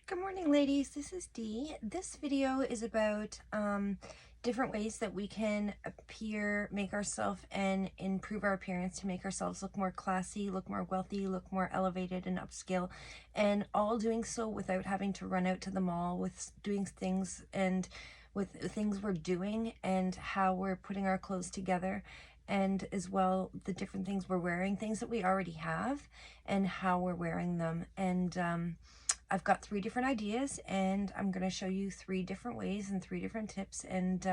Good morning, ladies. This is Dee. This video is about different ways that we can make ourselves and improve our appearance to make ourselves look more classy, look more wealthy, look more elevated and upscale, and all doing so without having to run out to the mall with doing things and with things we're doing and how we're putting our clothes together, and as well the different things we're wearing, things that we already have and how we're wearing them. And I've got 3 different ideas, and I'm going to show you 3 different ways and 3 different tips, and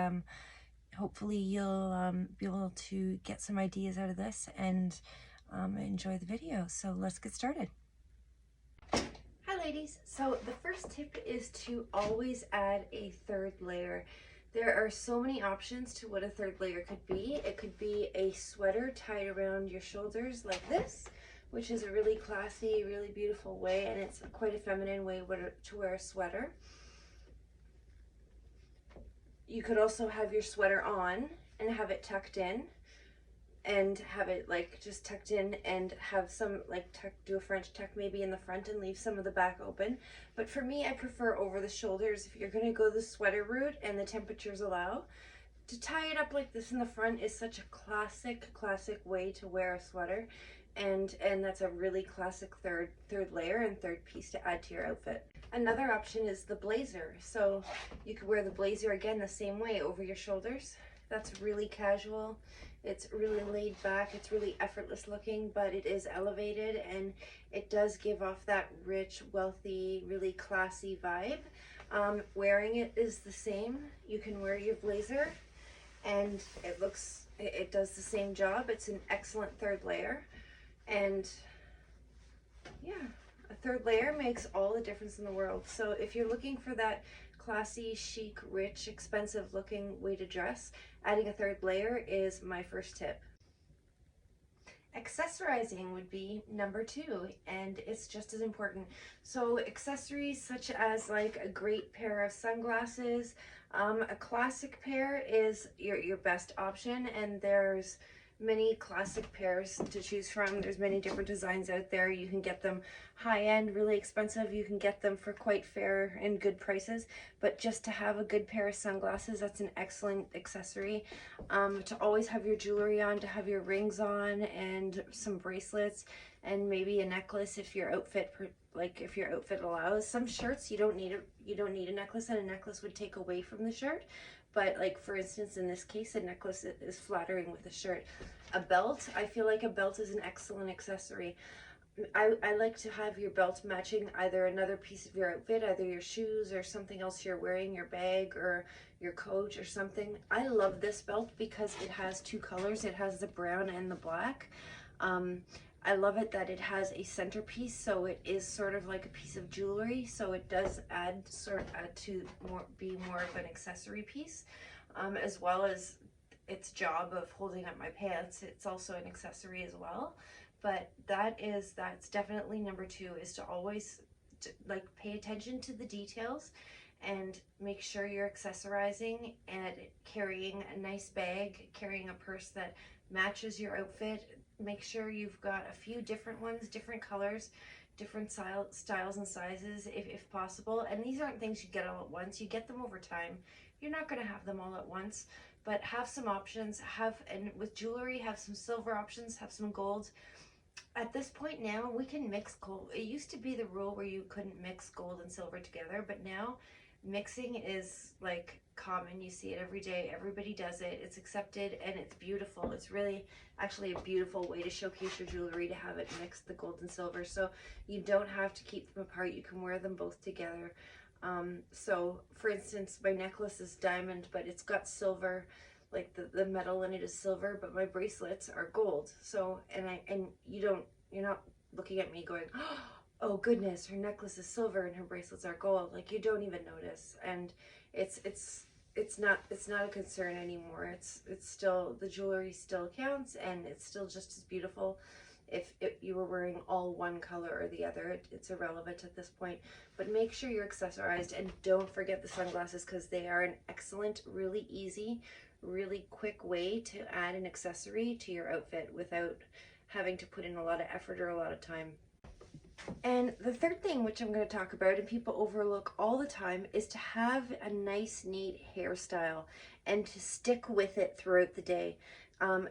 hopefully you'll be able to get some ideas out of this and enjoy the video. So let's get started. Hi ladies, so the first tip is to always add a 3rd layer. There are so many options to what a 3rd layer could be. It could be a sweater tied around your shoulders like this, which is a really classy, really beautiful way, and it's quite a feminine way to wear a sweater. You could also have your sweater on and have it tucked in, and have it like just tucked in and have some like do a French tuck maybe in the front and leave some of the back open. But for me, I prefer over the shoulders. If you're going to go the sweater route and the temperatures allow, to tie it up like this in the front is such a classic way to wear a sweater, and that's a really classic third layer and 3rd piece to add to your outfit. Another option is the blazer. So you could wear the blazer again the same way over your shoulders. That's really casual. It's really laid back. It's really effortless looking, but it is elevated, and it does give off that rich, wealthy, really classy vibe. Wearing it is the same. You can wear your blazer and it does the same job. It's an excellent 3rd layer, and yeah, a 3rd layer makes all the difference in the world. So if you're looking for that classy, chic, rich, expensive looking way to dress, adding a 3rd layer is my first tip. Accessorizing would be number 2, and it's just as important. So accessories such as like a great pair of sunglasses, a classic pair is your best option, and there's many classic pairs to choose from. There's many different designs out there. You can get them high-end, really expensive. You can get them for quite fair and good prices. But just to have a good pair of sunglasses, that's an excellent accessory. To always have your jewelry on, to have your rings on, and some bracelets, and maybe a necklace if your outfit allows. Some shirts you don't need a necklace, and a necklace would take away from the shirt. But like for instance, in this case, a necklace is flattering with a shirt. A belt, I feel like a belt is an excellent accessory. I like to have your belt matching either another piece of your outfit, either your shoes or something else you're wearing, your bag or your coat or something. I love this belt because it has 2 colors. It has the brown and the black. I love it that it has a centerpiece, so it is sort of like a piece of jewelry, so it does add to be more of an accessory piece, as well as its job of holding up my pants. It's also an accessory as well. But that's definitely number 2, is to always like pay attention to the details and make sure you're accessorizing and carrying a nice bag, carrying a purse that matches your outfit. Make sure you've got a few different ones, different colors, different styles and sizes if possible. And these aren't things you get all at once. You get them over time. You're not going to have them all at once, but have some options. And with jewelry, have some silver options, have some gold. At this point now, we can mix gold. It used to be the rule where you couldn't mix gold and silver together, but now mixing is like common. You see it every day. Everybody does it. It's accepted, and it's beautiful. It's really actually a beautiful way to showcase your jewelry, to have it mixed, the gold and silver. So you don't have to keep them apart. You can wear them both together. So for instance, my necklace is diamond, but it's got silver, like the metal in it is silver, but my bracelets are gold. So, and you're not looking at me going, oh goodness, her necklace is silver and her bracelets are gold. Like, you don't even notice. And it's not a concern anymore. It's still, the jewelry still counts, and it's still just as beautiful. If you were wearing all one color or the other, it's irrelevant at this point. But make sure you're accessorized, and don't forget the sunglasses, because they are an excellent, really easy, really quick way to add an accessory to your outfit without having to put in a lot of effort or a lot of time. And the third thing, which I'm going to talk about and people overlook all the time, is to have a nice, neat hairstyle and to stick with it throughout the day.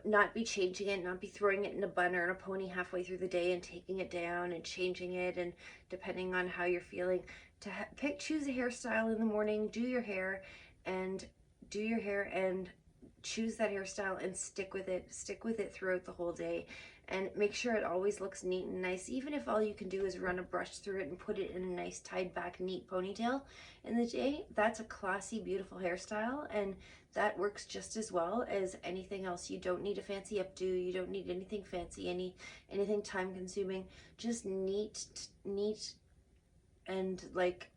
Not be changing it, not be throwing it in a bun or in a pony halfway through the day and taking it down and changing it, and depending on how you're feeling, to choose a hairstyle in the morning, and do your hair and choose that hairstyle and stick with it throughout the whole day, and make sure it always looks neat and nice, even if all you can do is run a brush through it and put it in a nice tied back neat ponytail in the day. That's a classy, beautiful hairstyle, and that works just as well as anything else. You don't need a fancy updo, you don't need anything fancy, anything time consuming, just neat and like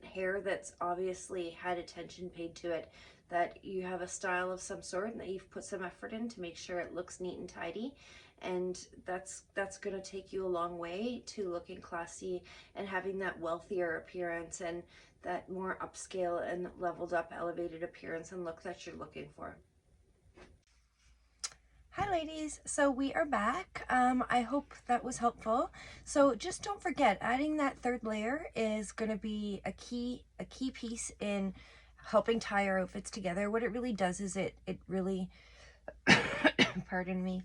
hair that's obviously had attention paid to it, that you have a style of some sort and that you've put some effort in to make sure it looks neat and tidy. And that's going to take you a long way to looking classy and having that wealthier appearance and that more upscale and leveled up, elevated appearance and look that you're looking for. Hi ladies, so we are back. I hope that was helpful. So just don't forget, adding that third layer is going to be a key piece in helping tie our outfits together. What it really does is it really pardon me,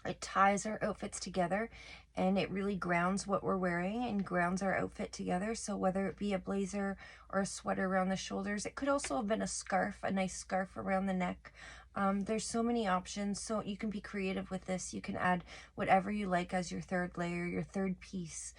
it ties our outfits together, and it really grounds what we're wearing and grounds our outfit together. So whether it be a blazer or a sweater around the shoulders, it could also have been a scarf, a nice scarf around the neck. There's so many options, so you can be creative with this. You can add whatever you like as your third layer, your third piece.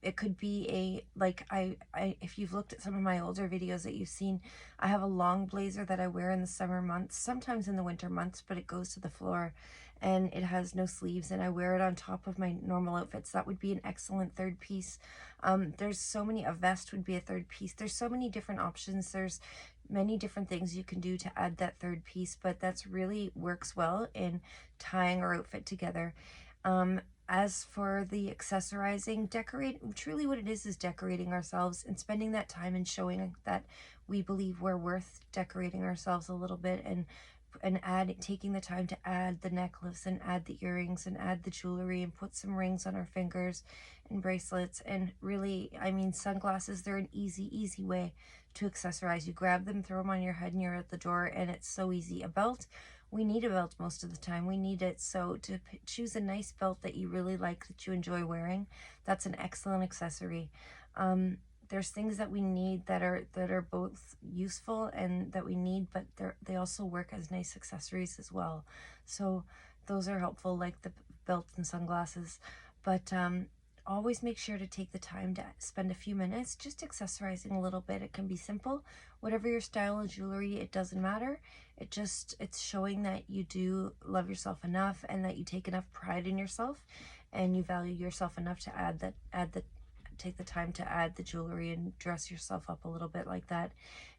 It could be if you've looked at some of my older videos that you've seen, I have a long blazer that I wear in the summer months, sometimes in the winter months, but it goes to the floor and it has no sleeves, and I wear it on top of my normal outfits. That would be an excellent third piece. There's so many, a vest would be a third piece. There's so many different options. There's many different things you can do to add that third piece, but that's really works well in tying our outfit together. As for the accessorizing, truly what it is decorating ourselves and spending that time and showing that we believe we're worth decorating ourselves a little bit, and taking the time to add the necklace and add the earrings and add the jewelry and put some rings on our fingers and bracelets. And really, I mean, sunglasses, they're an easy way to accessorize. You grab them, throw them on your head, and you're at the door, and it's so easy. A belt, we need a belt most of the time. We need it. So to choose a nice belt that you really like, that you enjoy wearing, that's an excellent accessory. There's things that we need that are both useful and that we need, but they also work as nice accessories as well. So those are helpful, like the belt and sunglasses. But always make sure to take the time to spend a few minutes just accessorizing a little bit. It can be simple, whatever your style of jewelry, it doesn't matter. It's showing that you do love yourself enough and that you take enough pride in yourself and you value yourself enough to take the time to add the jewelry and dress yourself up a little bit like that.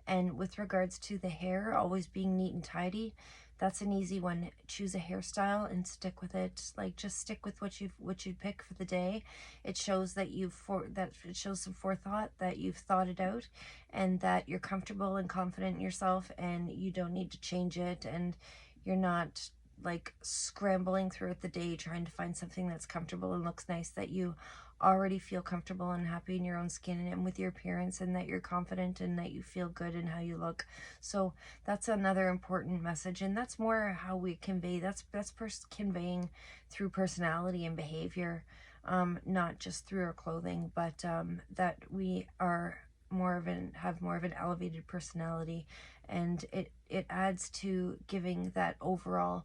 And with regards to the hair always being neat and tidy, that's an easy one. Choose a hairstyle and stick with it. Like, just stick with what you pick for the day. It shows that it shows some forethought, that you've thought it out, and that you're comfortable and confident in yourself, and you don't need to change it, and you're not like scrambling throughout the day trying to find something that's comfortable and looks nice, that you already feel comfortable and happy in your own skin and with your appearance, and that you're confident and that you feel good in how you look. So that's another important message, and that's more how we convey, that's conveying through personality and behavior, not just through our clothing, but that we are have more of an elevated personality, and it adds to giving that overall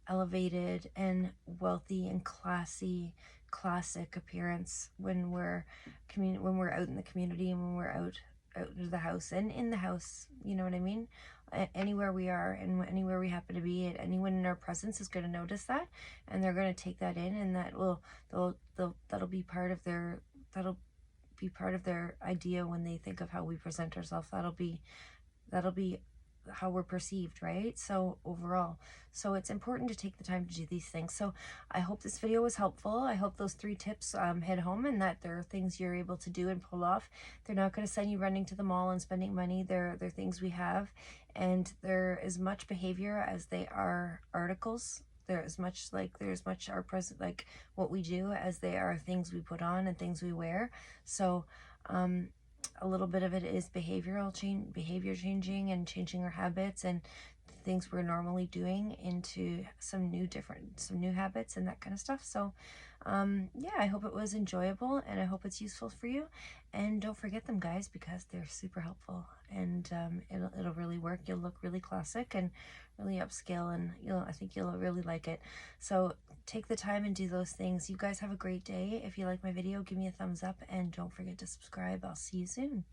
elevated and wealthy and classic appearance when we're out in the community and when we're out of the house and in the house, you know what I mean? Anywhere we are and anywhere we happen to be, anyone in our presence is going to notice that, and they're going to take that in, and that'll be part of their idea when they think of how we present ourselves. That'll be how we're perceived, right? So overall, so it's important to take the time to do these things. So I hope this video was helpful. I hope those 3 tips hit home, and that there are things you're able to do and pull off. They're not going to send you running to the mall and spending money. They're things we have, and they're as much behavior as they are articles. they're as much like, they're as much our present, like what we do, as they are things we put on and things we wear. So a little bit of it is behavior changing, and changing our habits and things we're normally doing into some new habits and that kind of stuff. So yeah, I hope it was enjoyable, and I hope it's useful for you. And don't forget them, guys, because they're super helpful, and it'll really work. You'll look really classic and really upscale, and I think you'll really like it. So take the time and do those things. You guys have a great day. If you like my video, give me a thumbs up, and don't forget to subscribe. I'll see you soon.